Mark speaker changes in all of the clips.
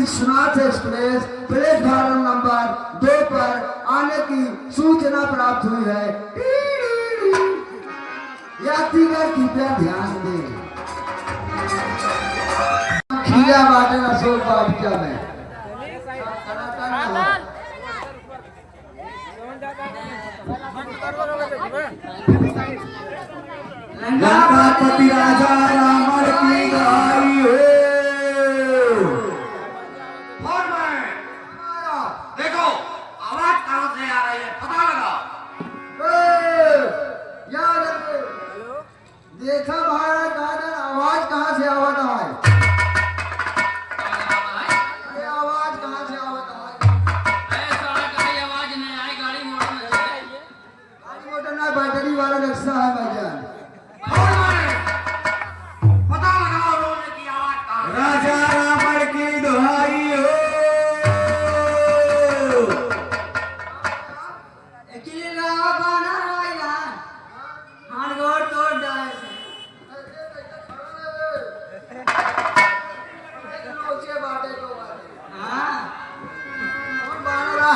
Speaker 1: Vishwanath express platform number 2 पर आने की सूचना प्राप्त हुई है। यात्रीगण कृपया ध्यान दें। खीरा बाटन अशोक वाटिका में गणपति राजा रावण की दहाई हो।
Speaker 2: देखो आवाज कहां से आ रही है, पता लगा।
Speaker 1: देखा महाराज दादा आवाज कहां से आवत है? अरे आवाज कहां से आवत है?
Speaker 2: ऐसा कोई आवाज नहीं आई, गाड़ी
Speaker 1: मोटर ना बैटरी वाला रिक्शा है भाईजान।
Speaker 2: पता लगाओ रोने की आवाज कहां।
Speaker 1: राजा रावण की दुहाई हो।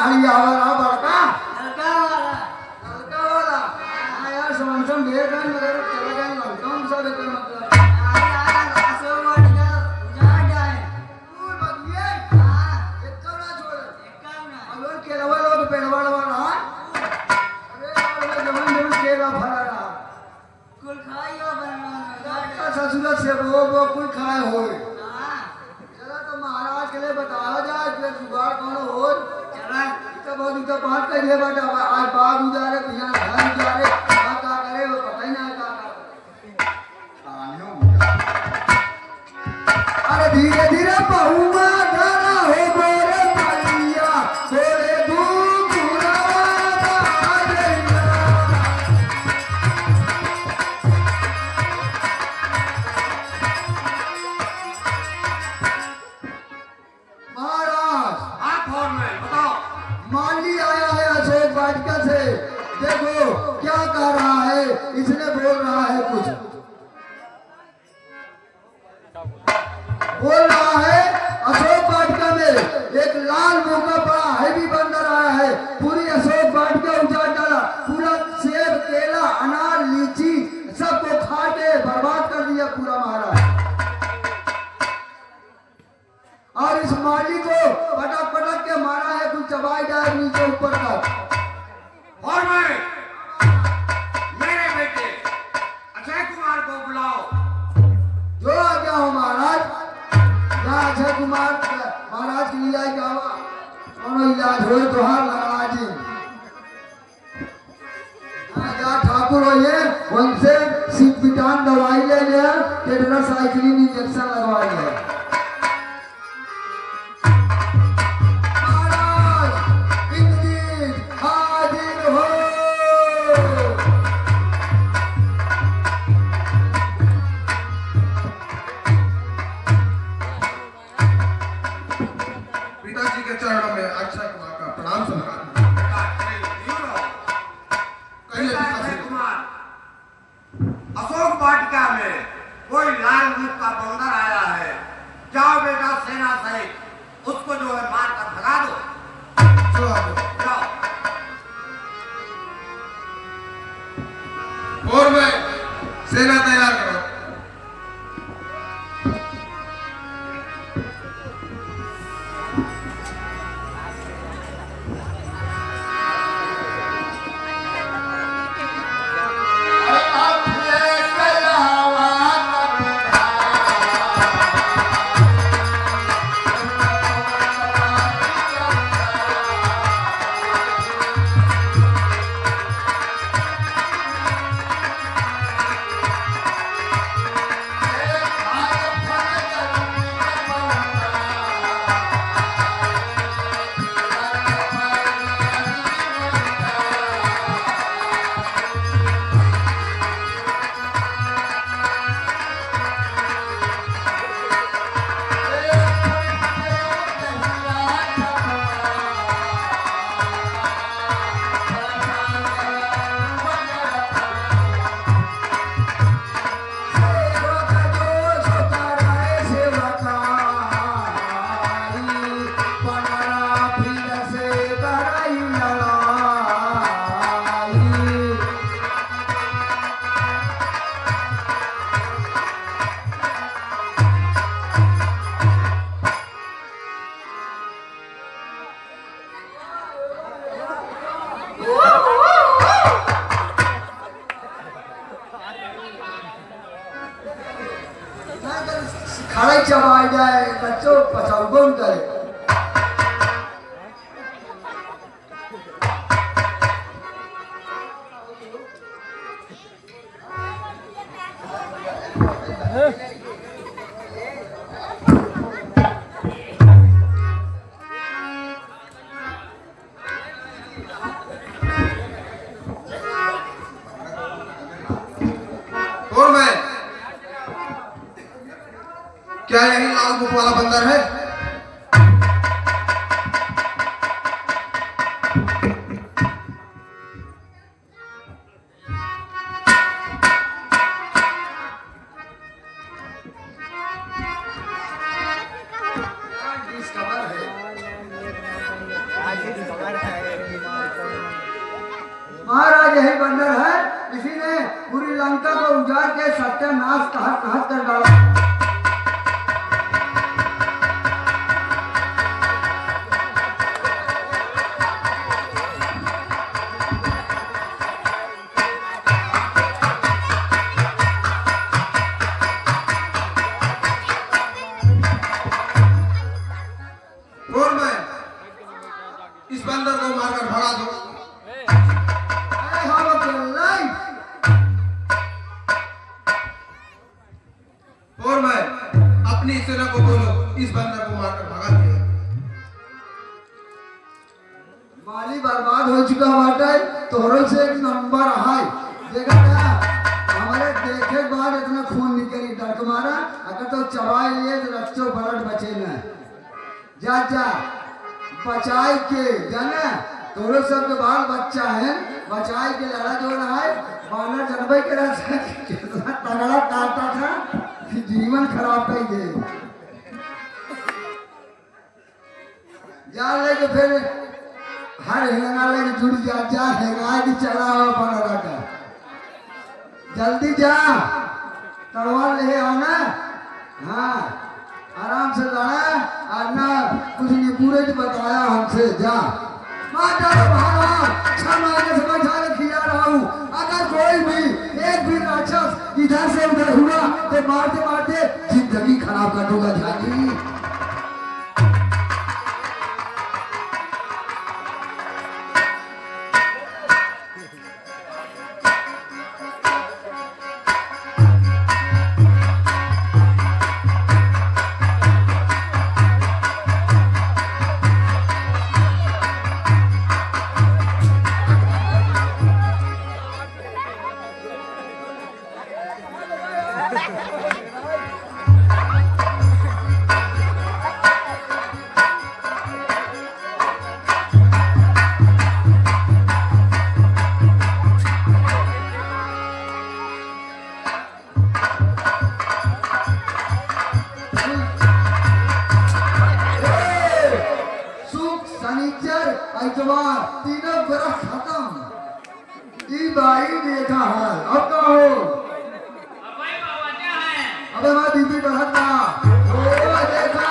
Speaker 1: हरियावरा बड़का लड़का वाला यार समझम ढेर गन मगर चला गया लड़का सब एक मतलब अशोक वाटिका उजाड़ जाए तू बगिए एक कवड़ा छोड़ एक कवड़ा अगर केलवा लोग पेड़वा वाला अरे यार जमन केला भरा रहा कुल खाइयो बनवा ससुर से वो कुल खाए होए। चला तो महाराज के लिए बताया जाए कि जुगाड़ कौन हो। बहुत इतना बात करिए बट आज बाग उजारे पिया घर उजारे क्या करे वो पता ही ना क्या। अरे धीरे धीरे पहुआ गाना हो गोरे पालिया गोरे धूप महाराज
Speaker 2: आप फोन में बताओ।
Speaker 1: माली आया है अशोक वाटिका से। देखो क्या कह रहा है, इसने बोल रहा है कुछ बोल रहा है। अशोक वाटिका में एक लाल मुंह का बड़ा हैवी बंदर आया है। पूरी अशोक वाटिका उजाड़ डाला। पूरा सेब केला अनार लीची सबको खा के बर्बाद कर दिया पूरा महाराज। और इस माली को पटक पटक के मारा है, कुछ चबाई जाए नीचे ऊपर तक।
Speaker 2: और मैं मेरे बेटे अक्षय कुमार को बुलाओ।
Speaker 1: जो आ गया हो महाराज। यहाँ अक्षय कुमार महाराज के लिए क्या हुआ? कौन इलाज हो तो हार लगा जी। जहाँ ठाकुर हो ये उनसे सिपिटान दवाई ले लिया, टेट्रासाइक्लिन इंजेक्शन लगवा लिया।
Speaker 3: पिताजी के चरणों में अक्षय कुमार का प्रणाम स्वीकार।
Speaker 2: अक्षय कुमार, अशोक वाटिका में कोई लाल मुख का बंदर आया है। जाओ बेटा सेना सहित उसको जो है मार कर भगा दो। जाओ।
Speaker 3: और मैं सेना तैयार करो।
Speaker 1: खड़े चबाई जाए बच्चों पचाउगन करे
Speaker 3: और मैं क्या यही लाल मुख वाला बंदर है?
Speaker 1: महाराज यही बंदर है, इसी ने पूरी लंका को उजाड़ के सत्यानाश कहत कहत कर डाला।
Speaker 3: और मैं इस बंदर को मारकर भगा दूं। और मैं अपनी सेना को बोलो इस बंदर को मारकर भगा दिया।
Speaker 1: माली बर्बाद हो चुका बाटे, तोहरों से एक नंबर है। देखा क्या हमारे देखे बाद इतना खून निकली डर मारा, अगर तो चबाई लिए तो रक्तो ब्लड बचे न। जा जा बचाई के जाना, तोरो सब के बाल बच्चा है, बचाई के लड़ा जो रहा है बानर जनबई के रास्ते कितना तगड़ा काटता था कि जीवन खराब कर दे। जा लेके फिर हर हिलना लेके जुड़ जा हेगाए की चला हुआ बनरा का। जल्दी जा तलवार ले आना। हाँ आराम से लड़ा और ना कुछ नहीं पूरे जो बताया हमसे। जा माता भगवान 6 महीने से बचा के खिला रहा हूँ। अगर कोई भी एक भी राक्षस इधर से उधर हुआ तो मारते मारते जिंदगी खराब कर दूंगा। जानी इतवार तीनों ग्रह खत्म। ई भाई देखा है अब का हो अबे मैं बीबी बढ़ता देखा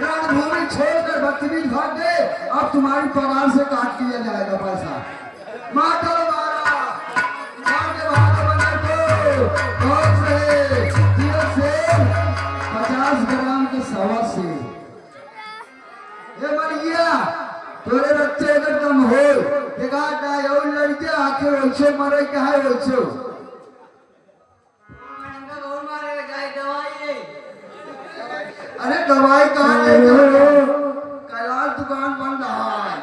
Speaker 1: रणभूमि छोड़कर बदतमीज भाग गए। अब तुम्हारी पगार से काट लिया जाएगा पैसा। माता मारा मारने वाला बना को बहुत से 50 ग्राम के सवा से ये मर गया। तोरे रक्ते अगर कम हो देखा काय और लड़के आके वैसे मरे क्या है वैसे अरे दवाई कहाँ ले कैलाश दुकान बन रहा है।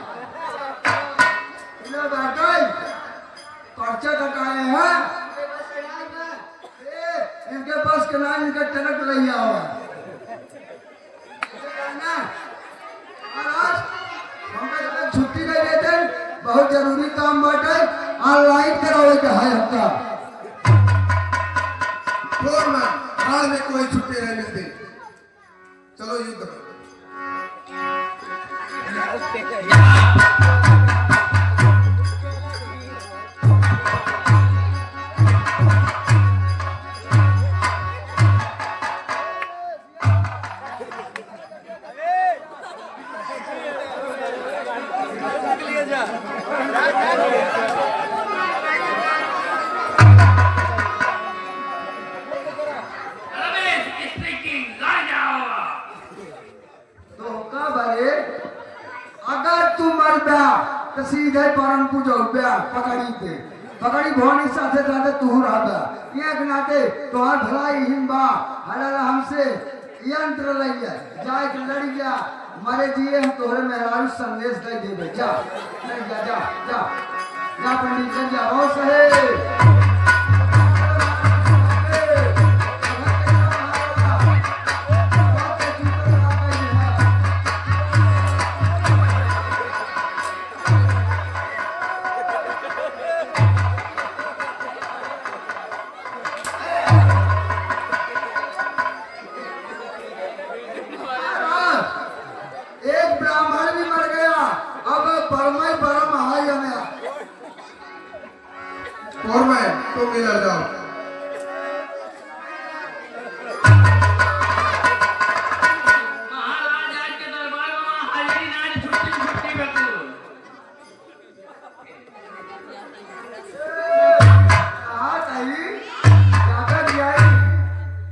Speaker 1: पर्चा कटाए हैं इनके पास के नाम इनका टनक रही हुआ छुट्टी नहीं देते। बहुत जरूरी काम बाटे ऑनलाइन करावे के है हमका।
Speaker 3: और मैं हाल में कोई छुट्टी नहीं मिलती। चलो युद्ध करो।
Speaker 1: तो सीधे परम पूजो ब्या पकड़ी पे पकड़ी भोनी साथे साथे तू रहबा एक नाते तोहर भलाई हिम्बा हलल हमसे यंत्र लइया जाए के लड़ी जा मरे जिए हम तोहरे मेहरारू संदेश दे देबे जा नहीं जा जा जा जा पंडित जी जा हो सहे
Speaker 3: और मैं तुम इधर जाओ।
Speaker 4: महाराज आज के दरबार में हाजिरी नाज छुट्टी बेटू
Speaker 1: कहाँ ताई क्या दिया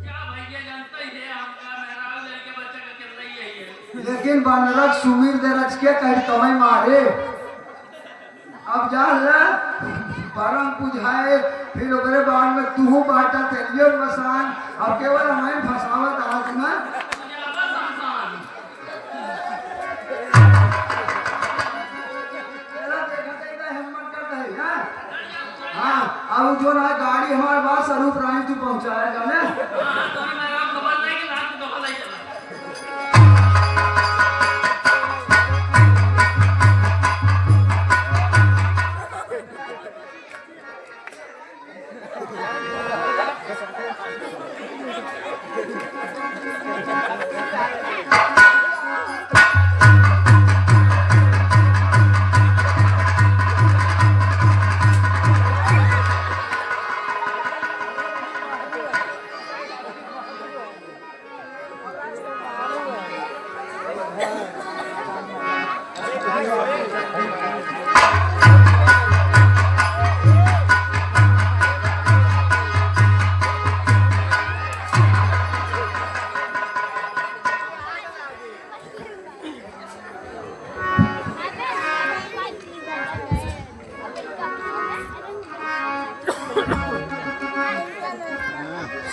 Speaker 4: क्या भैया जानता ही है हमका मेहराज लड़के बच्चा का कर रही है ये
Speaker 1: लेकिन बनरक सुमीर दे रच के कहीं तुम्हें मारे अब जा ले परम पूजाए फिर ओकरे बाद में तू बाटा चलिए मसान अब केवल हमें फसावत आज में
Speaker 4: मुझे बस आसान
Speaker 1: चला देखते इधर हिम्मत कर दे हां अब जो ना गाड़ी हमारे पास स्वरूप रानी तू पहुंचाया जाने
Speaker 4: हां तो मेरा खबर नहीं कि रात को खबर नहीं चला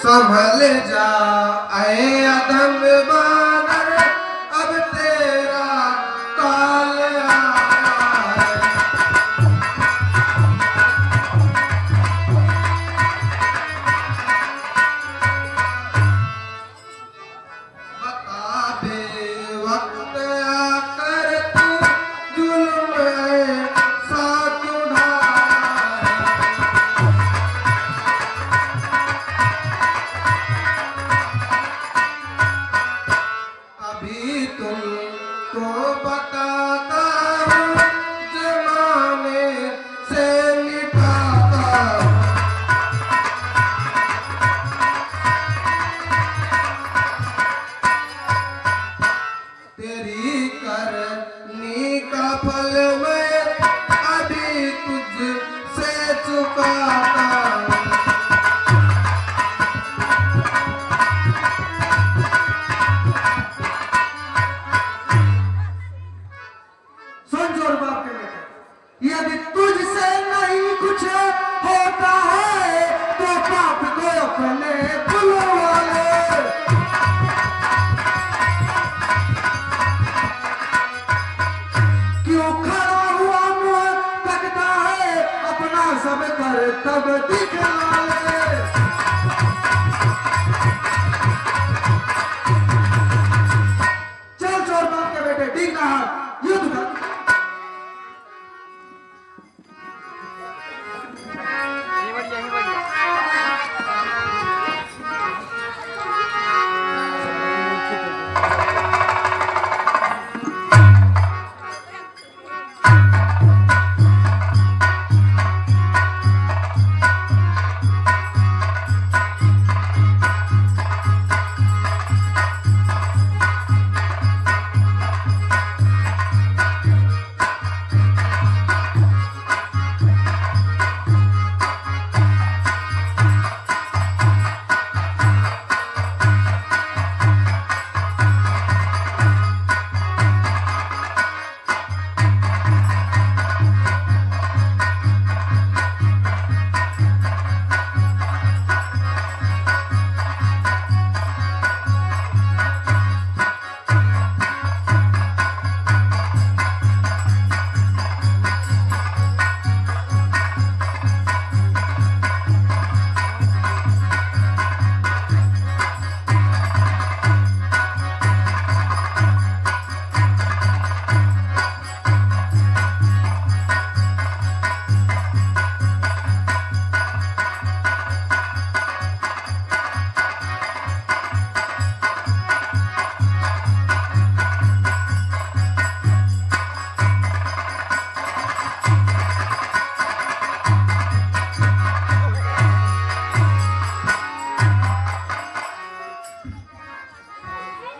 Speaker 3: संभल जा आए अदम बानर अब तेरा काल आया है। बता दे वक्त आकर तू जुल्म सा उठाया है। अभी तुमको बताता हूँ जमाने से मिटाता हूँ। तेरी करनी का फल मैं अभी तुझसे चुकाता हूँ।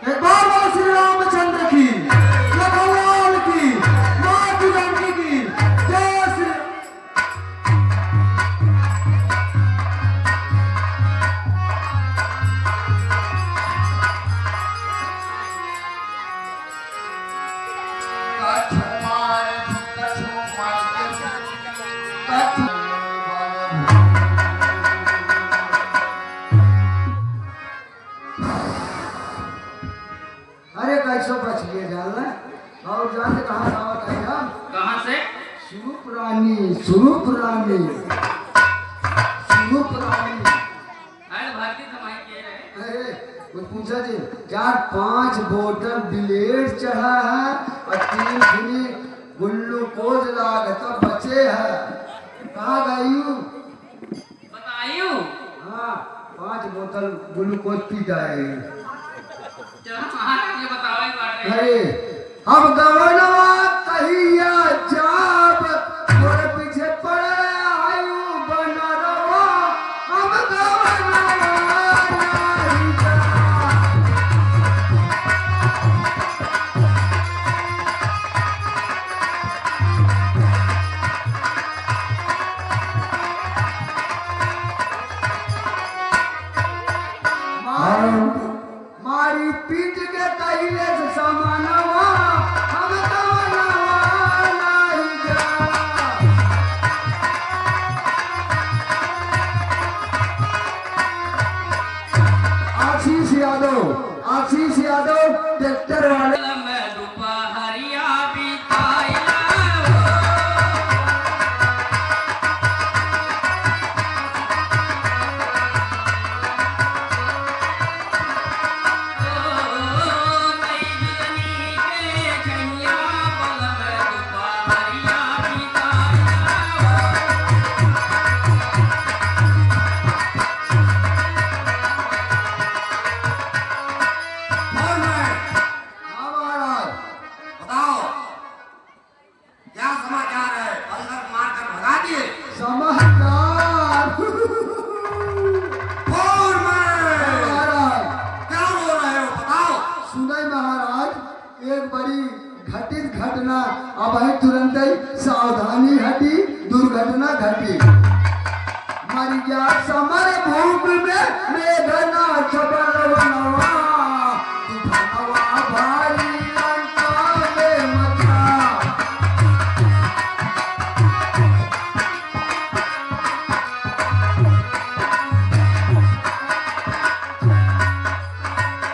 Speaker 1: एक बार बोलो श्री रामचंद्र की, जय भगवान की, माँ की जानकी की जय श्री। अरे कैसे बच लिए जानना और जान कहाँ दावत आई हम
Speaker 4: कहाँ से?
Speaker 1: स्वरूप रानी, स्वरूप रानी, स्वरूप रानी।
Speaker 4: अरे भारतीय समाज के रहे।
Speaker 1: अरे कुछ पूछा जी, 4-5 बोतल ब्लेड चढ़ा है और 3 गुनी ग्लूकोज लागत बचे है। कहाँ गई हूँ?
Speaker 4: बताइयो।
Speaker 1: हाँ 5 बोतल ग्लूकोज पी जाएगी।
Speaker 4: चलो महाराज ये बताओ एक बात है।
Speaker 1: अरे अब गवनवा कहिया जाब मोरे पीछे पड़े आयु बनरवा अब गवनवा नहीं जा। मारी पीठ के कहिले से समानवा हम गवनवा नहीं जा। आशीष यादव ट्रैक्टर वाले।
Speaker 4: मैं दोपहरिया बिताइला
Speaker 2: और मैं
Speaker 1: हाँ महाराज
Speaker 2: बताओ क्या समाचार है? बंदर मारकर भगा दिए।
Speaker 1: समाचार
Speaker 2: और मैं
Speaker 1: महाराज
Speaker 2: क्या बोल रहे हो? बताओ।
Speaker 1: सुनई महाराज एक बड़ी घटित घटना अब है तुरंत ही सावधानी हटी दुर्घटना घटी। मर गया समर भूमि में मेघना छबर बनवा तूफानवा भारी लंका में मचा।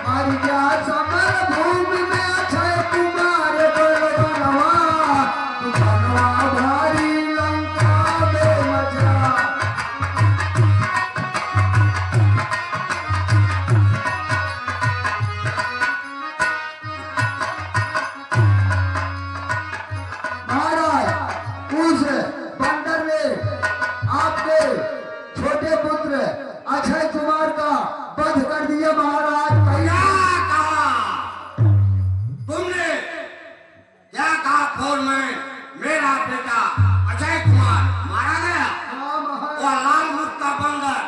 Speaker 1: मर गया समर भूमि में अक्षय कुमार बनवा तूफानवा भारी लंका में मचा। महाराज उस बंदर ने आपके छोटे पुत्र अक्षय कुमार का वध कर दिया महाराज।
Speaker 2: क्या कहा तुमने? क्या कहा? फोन में मेरा बेटा अजय कुमार मारा गया।
Speaker 1: हाँ महाराज
Speaker 2: वो लाल मुख का बंदर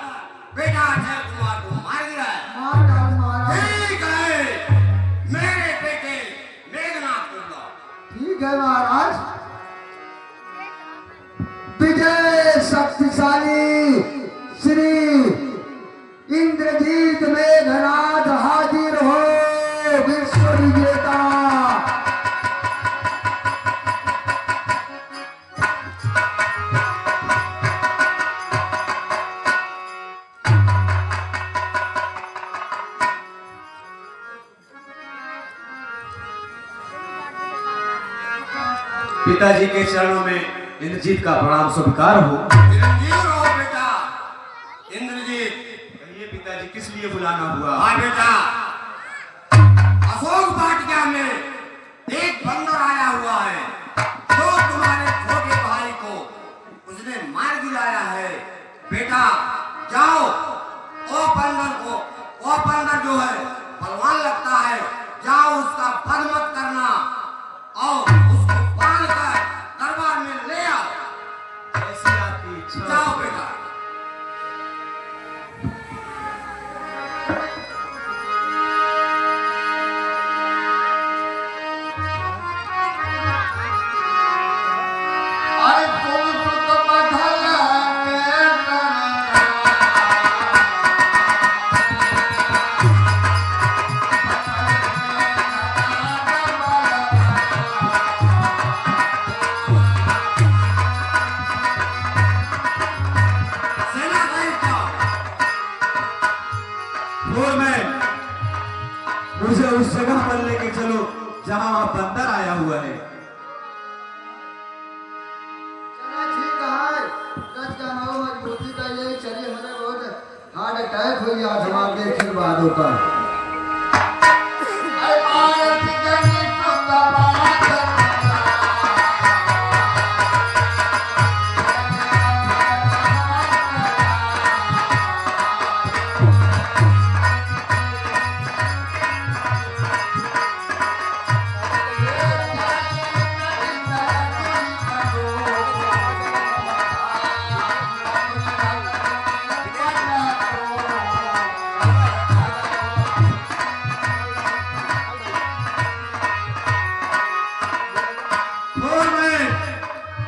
Speaker 2: बेटा अजय कुमार को मार गया है।
Speaker 1: मार डाल महाराज।
Speaker 2: ठीक है, मेरे बेटे मेघनाथ को लाओ।
Speaker 1: ठीक है महाराज। विजय शक्तिशाली श्री इंद्रजीत मेघनाथ हाजिर हो विश्व विजेता।
Speaker 5: पिताजी के चरणों में इंद्रजीत का प्रणाम स्वीकार हो।
Speaker 2: चिरंजीव रहो बेटा इंद्रजीत।
Speaker 5: कहिए पिताजी किस लिए बुलाना हुआ?
Speaker 2: हाँ बेटा, अशोक वाटिका में एक बंदर आया हुआ है जो तुम्हारे छोटे भाई को उसने मार गिराया है। बेटा जाओ, वो बंदर जो है बलवान लगता है, जाओ उसका वध मत करना और उसको बांध कर दरबार में ले आओ।
Speaker 5: ऐसी आपकी इच्छा।
Speaker 2: जाओ बेटा।
Speaker 5: उस जगह पर लेके चलो जहां वहां बंदर आया हुआ है।
Speaker 1: चला ठीक है, कच का नाम मजबूती का ये चलिए, हमें बहुत हार्ट अटैक हो गया था आपके फिर बाद होता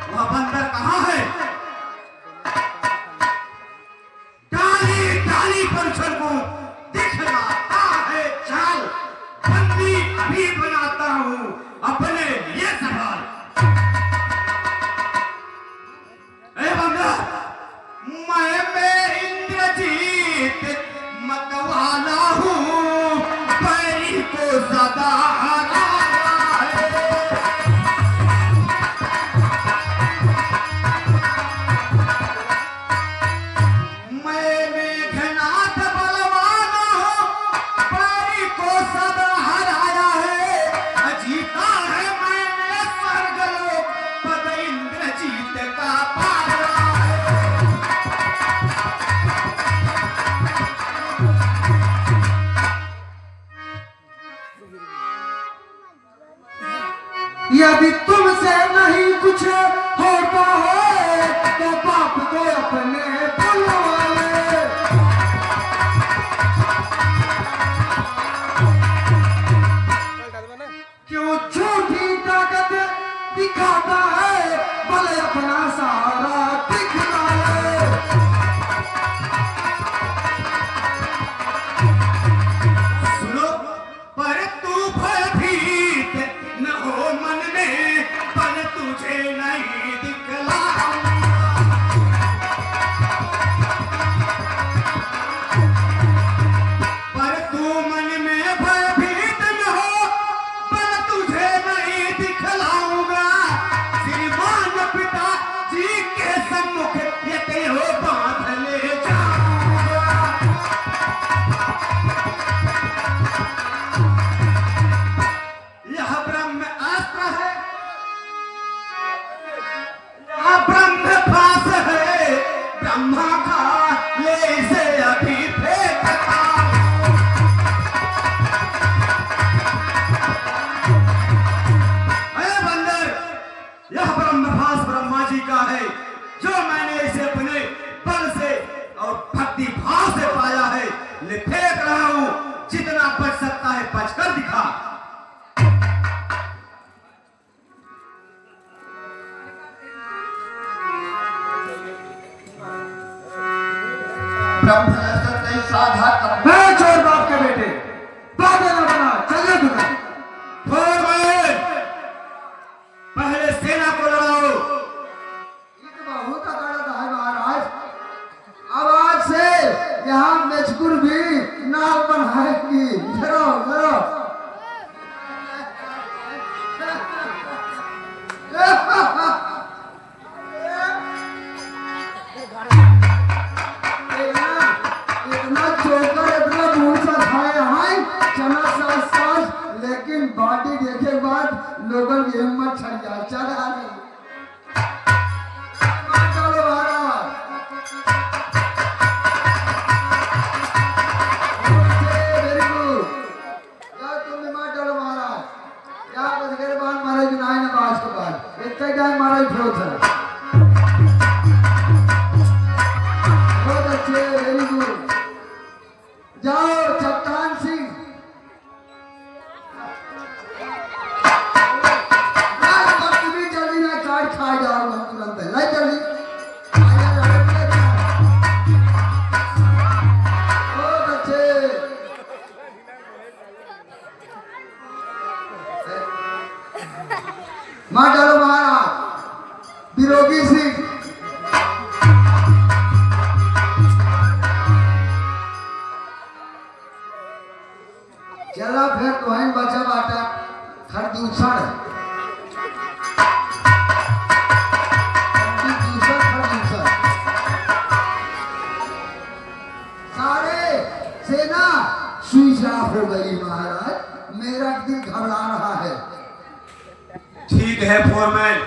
Speaker 5: वह बंदर कहाँ है? डाली डाली पर को दिख रहा है चाल, बंदी अभी बनाता हूँ अपने लिए सवाल। ए बंदर, मैं इंद्रजीत मतवाला हूँ, पैरी को सदा हरा
Speaker 1: यदि तुमसे नहीं कुछ होता है तो बाप को अपने बुलवाए। क्यों झूठी ताकत दिखाता है, भले अपना सहारा दिखलाए।
Speaker 5: सुनो, पर तू भयभीत न हो मन में, पर तुझे नहीं दिखलाऊंगा। पर तू मन में भयभीत न हो, पर तुझे नहीं दिखलाऊंगा। श्रीमान पिता जी के सम्मुख ये तेरे बांध ले जाऊंगा। यह ब्रह्म अस्त्र है, यह ब्रह्म पास है, ब्रह्मा का ले से अभी फेंकता। अरे बंदर, यह ब्रह्मभास ब्रह्मा जी का है, जो मैंने इसे अपने बल से और भक्ति भाव से पाया है। ले फेंक रहा हूं, जितना बच सकता है बचकर दिखा।
Speaker 2: ब्रह्म नहीं साधा कर
Speaker 1: मैं चोर बाप के बेटे, बातें न बना, चलिए दुकान।
Speaker 5: पहले सेना को लड़ाओ।
Speaker 1: ये तो बहुत अदालत है महाराज, अब आज से यहाँ मजकूर भी नाल बनाएगी। जरो जरो इतना चोकर, इतना मुंह सा खाए हैं, चना सास सास, लेकिन बाटी देखे के बाद लोगों की हिम्मत छड़ जाए। चल आ रही चलो महाराज, वेरी गुड। या तुम भी मार डालो महाराज, या बस गए बाल महाराज नाय ना बाज के बाद इतने टाइम महाराज फ्लोट है। बहुत अच्छे, वेरी गुड। जाओ चट्टान सिंह, जल्दी ना काट खा जाओ हम तुरंत है। लाई जल्दी बहुत अच्छे। मार डालो महाराज, विरोगी सिंह। चला फिर तो है बचा बाटा खरदूषण सारे सेना सुई साफ हो गई महाराज, मेरा दिल घबरा रहा है।
Speaker 5: ठीक है फोरमैन,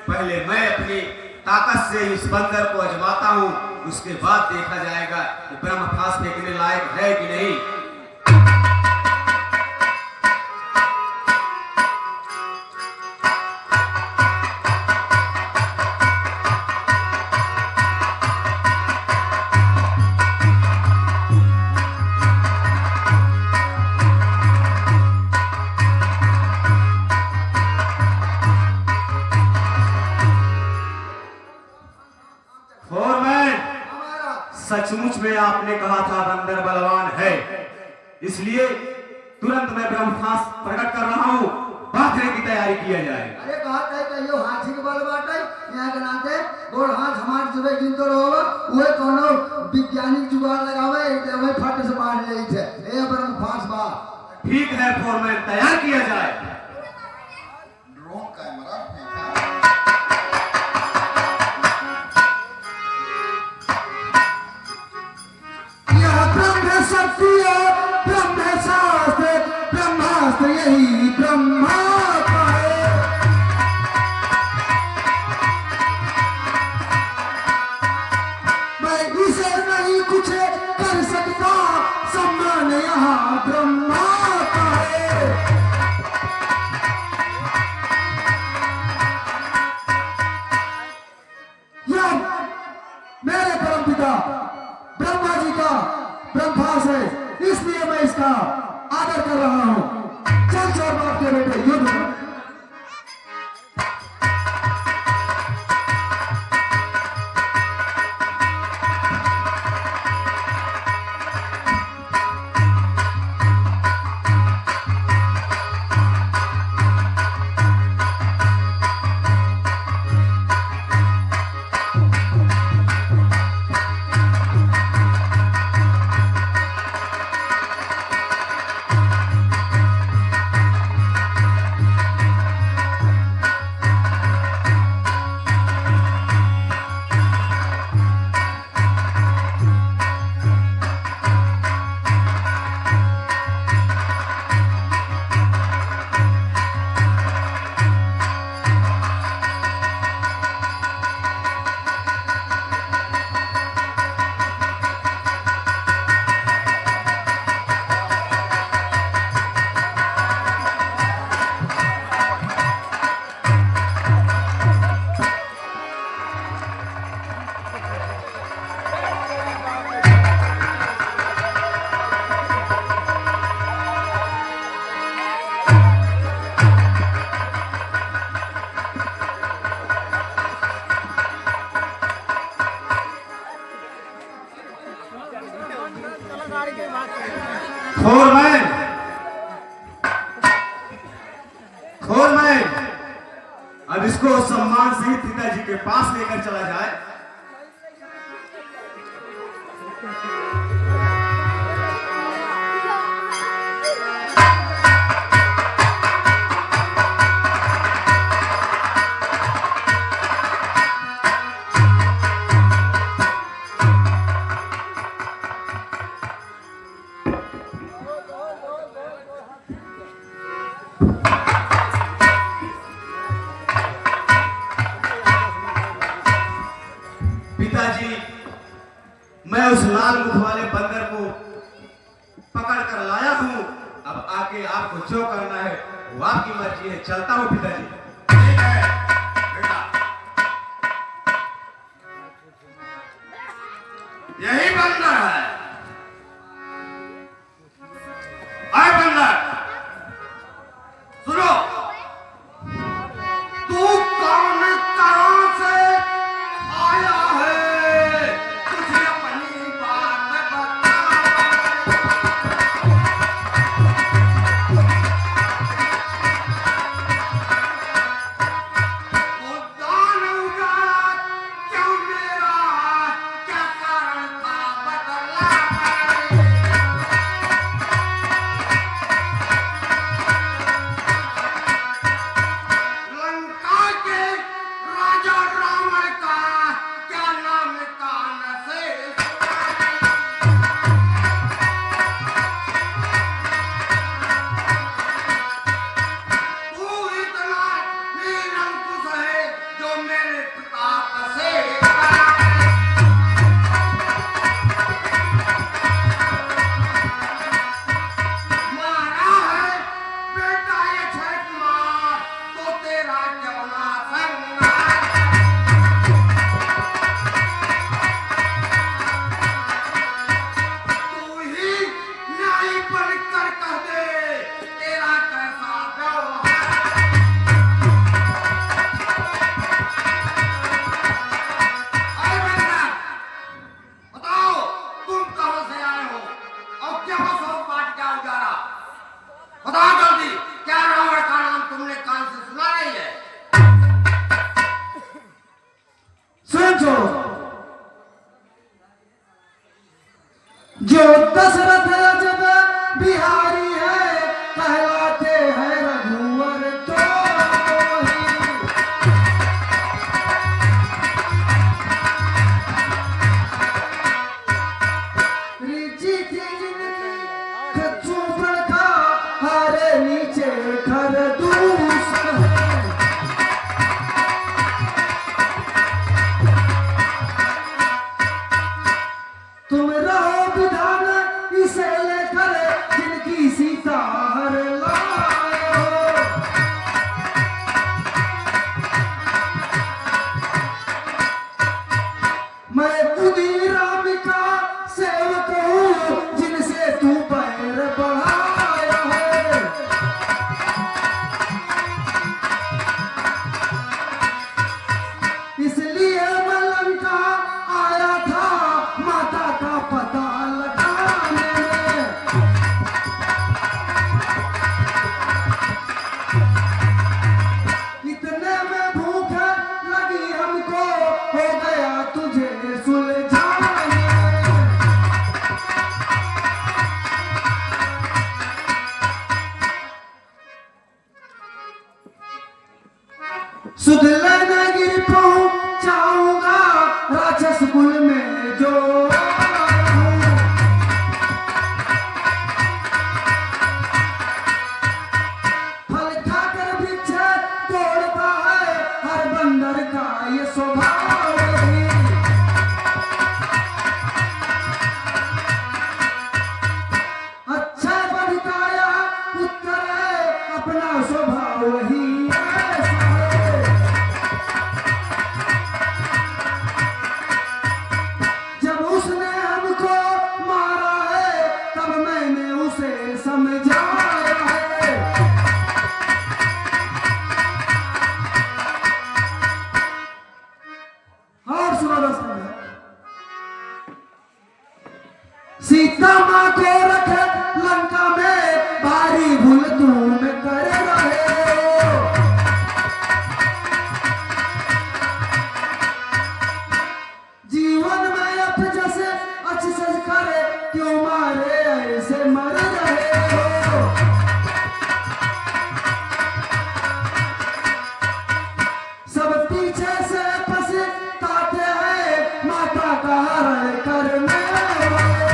Speaker 5: पहले मैं अपनी ताकत से इस बंदर को आजमाता हूँ, उसके बाद देखा जाएगा कि ब्रह्मफास फेंकने लायक है कि नहीं। सचमुच में आपने कहा था बंदर बलवान है, इसलिए तुरंत मैं ब्रह्मास्त्र प्रकट कर रहा हूँ, बांधने की तैयारी किया जाए।
Speaker 1: अरे कहते हैं कहियो हाथी के बल बाटे यहाँ के नाते गोड़ हाथ हमार जुबे दिन तो रहोगा उहे कोनो वैज्ञानिक जुगाड़ लगावे देवे फट से बांध ले छे ए ब्रह्मास्त्र बा।
Speaker 5: ठीक है फोरमैन, तैयार किया जाए।
Speaker 3: ड्रोन कैमरा ब्रह्मास्त्र यही ब्रह्मा का है। मैं इसे नहीं कुछ कर सकता, सम्मान यहाँ ब्रह्मा का है। यह मेरे परमपिता ब्रह्मा जी का ब्रह्मास्त्र है, इसलिए मैं इसका आदर कर रहा हूं। चल चोर बाप के बेटे युद्ध कर।
Speaker 5: फोरमैन, अब इसको सम्मान से पिताजी के पास लेकर चला जाए। पिताजी, मैं उस लाल मुख वाले बंदर को पकड़ कर लाया हूं, अब आके आपको जो करना है वो आपकी मर्जी है। चलता हूं पिताजी।
Speaker 2: ठीक है बेटा, यही बंदर है। आए बंदर, सुनो, तू कौन कहां से आया है, तुझे अपनी बात बता।
Speaker 3: नीचे खरदूस है। तुम रहो विधान इसे लेकर जिनकी सीता हर लाए हो। मैं खुदी राम का सेवक हूँ जिनसे तू पैर बढ़ाया है। इसलिए मैं लंका आया था माता का पता लगाने में। इतने में भूख लगी हमको हो गया तुझे सुलझाने में। सुध लेने गिर पहुंचाऊंगा राक्षस कुल में जो हूं। फल खाकर वृक्ष तोड़ता है हर बंदर का ये स्वभाव है। अच्छा बढ़काया उत्तर है अपना स्वभाव वही ऐसा है। जब उसने हमको मारा है तब मैंने उसे समझाया है। और सुनो दोस्तों, सीता माँ को रख लंका में भारी भूल तुम कर रहे हो। जीवन में अब जैसे अच्छी सज करे क्यों मारे ऐसे मर रहे हो। सब पीछे से पछताते हैं माता का हरण करने वाले।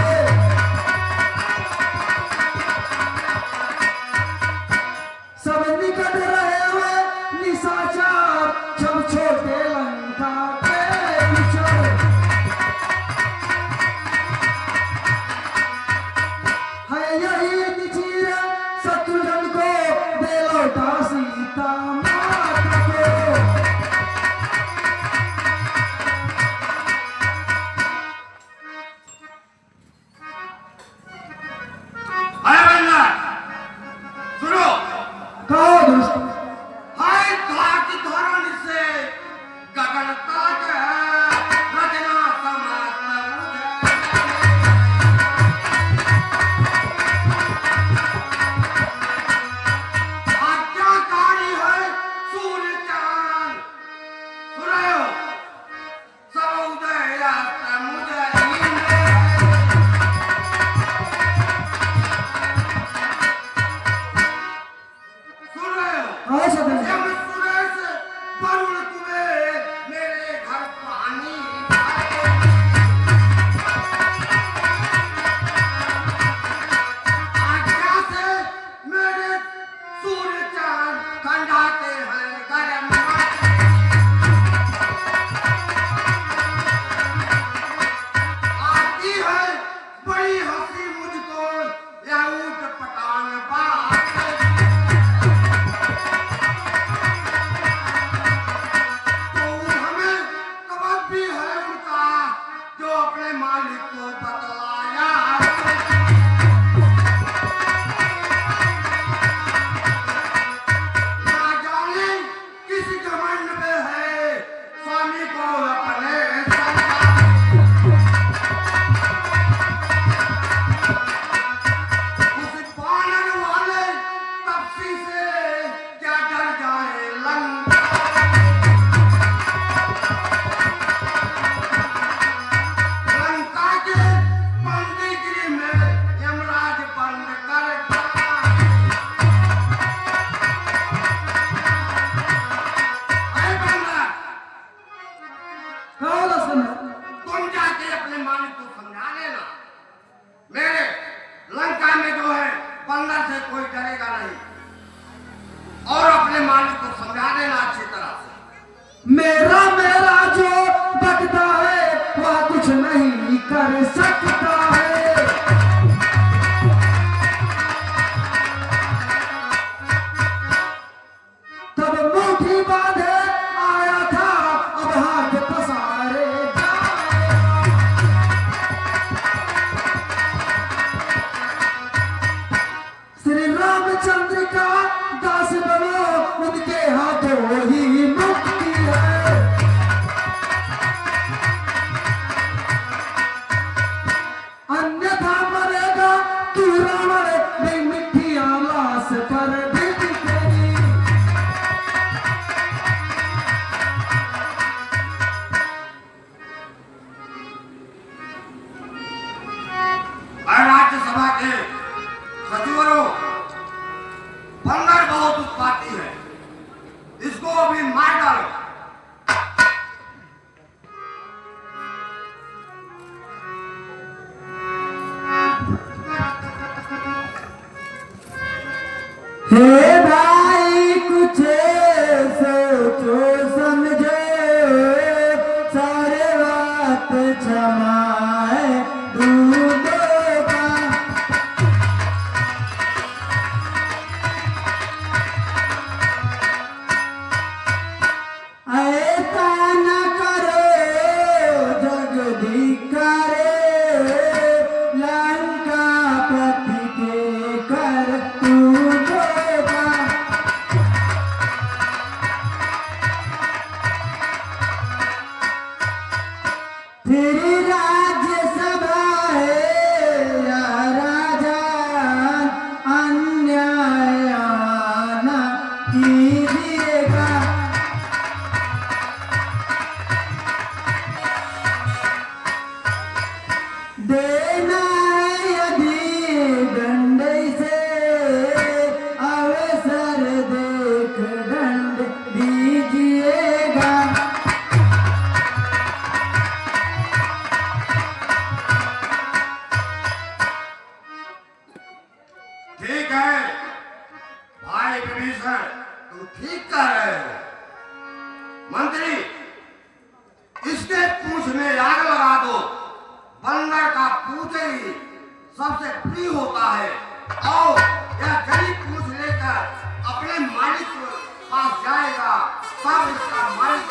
Speaker 3: सब निकट रहे हुए निशाचर जब छोटे लंका के विचार। है यही निचीर शत्रुघ्न को दे लौटा सीता माता को।
Speaker 2: अरे बंदर, सुनो।
Speaker 3: कहो दोस्त,
Speaker 2: हाय धारती धरण से गगन तलक है रचना समस्त मुझे। आज्ञाकारी है सूर्य चांद, सुन रहे हो? सब उदय अस्त मुझे नींद है। सुन रहे हो?
Speaker 3: हाँ सदा
Speaker 2: यम सुरेश वरुण तुम्हें मेरे घर पानी आए। आज्ञा से मेरे सूर्य चांद खंडाते हैं गरम पानी। आती है बड़ी हंसी मुझको यह ऊट पटांग बात। तो हमें कबक भी है उनका जो अपने मालिक को बतलाया। उत्पाती है, इसको अभी मार डालो।
Speaker 3: हे भाई कुछ सोचो समझो सारे बात क्षमाए दूधों का ऐसा न करो जगदीकारे लंका पति के कर तू फिर राज्यसभा है या राजा अन्याय आना कीजिएगा देना है यदि दंड से अवसर देख दंड दीजिएगा
Speaker 2: ठीक है भाई विभीषण, तुम ठीक कह रहे हो। मंत्री, इसके पूंछ में आग लगा दो। बंदर का पूंछ ही सबसे प्रिय होता है और यह जड़ी पूंछ लेकर अपने मालिक के पास जाएगा, तब इसका मालिक